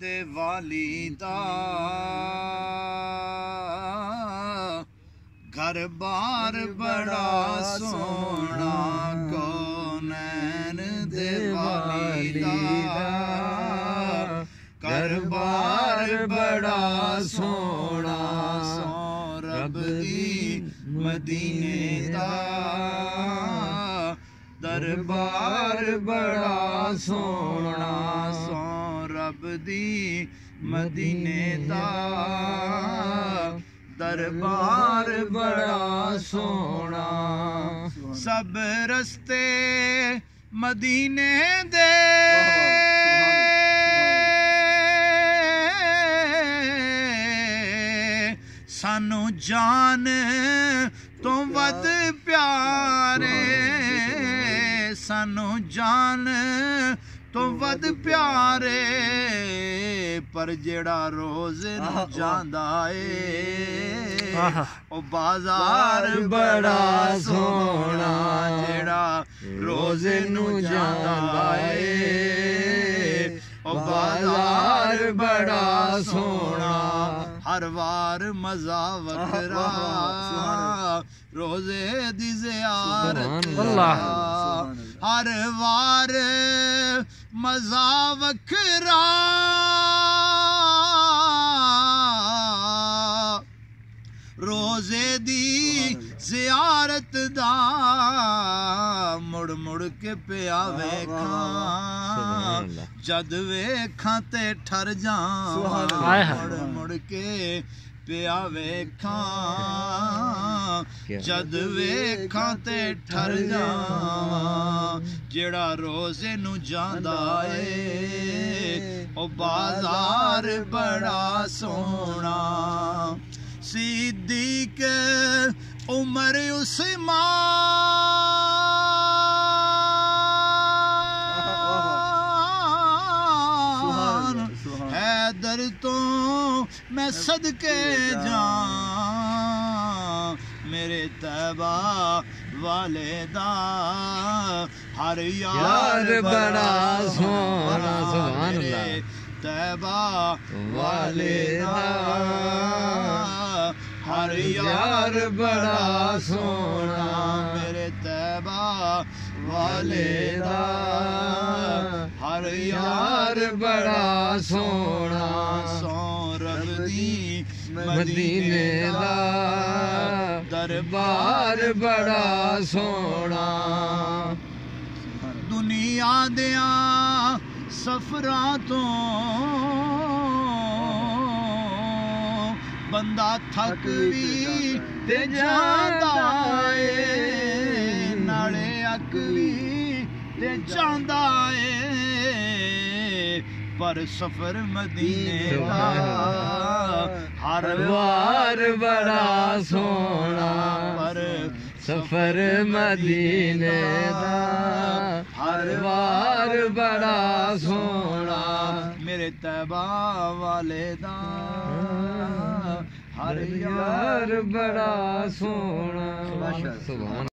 दे वाली दा घर बार बड़ा सोना कौनैन दे वाली दा घर बार बड़ा सोना सो रब दी मदीने दा दरबार बड़ा सोना सो रब दी मदीने दा दरबार बड़ा सोना सब रस्ते मदीने दे सानू जान तो वध प्यारे सानू जान तो वध प्यारे पर जेड़ा रोज न जांदा ए ओ बाजार बड़ा सोना जेड़ा रोज न जांदा ए ओ बाजार बड़ा सोना हर वार मजा वखरा रोजे दी ज़ियारत हर वार मजा वखरा रोजे दी ज़ियारत दा मुड़ मुड़ के पिया वेखां जद वेखां ते ठर जावां मुड़ मुड़ के पिया वेखां जद वेखां ते ठर जावां जेड़ा रोज़े नू जांदा ए ओ बाजार बड़ा सोना सिद्दीक उमर उस्मान हैदर तो मैं सदके जा मेरे तैबा वाले दा हर यार बड़ा सोना सुभान अल्लाह तैबा वाले दा हर यार बड़ा सोना मेरे तैबा वाले दा हर यार बड़ा सोना सो रब दी मदीने दा दरबार बड़ा सोना दुनिया दिया सफरा तो बंदा थक भी ते जांदा ए नाले अक भी ते जांदा ए पर सफर मदीने दा हर वार बड़ा सोना पर सफर मदीने दा हर वार बड़ा सोना मेरे तैबा वाले दा हर यार बड़ा सोना सुभान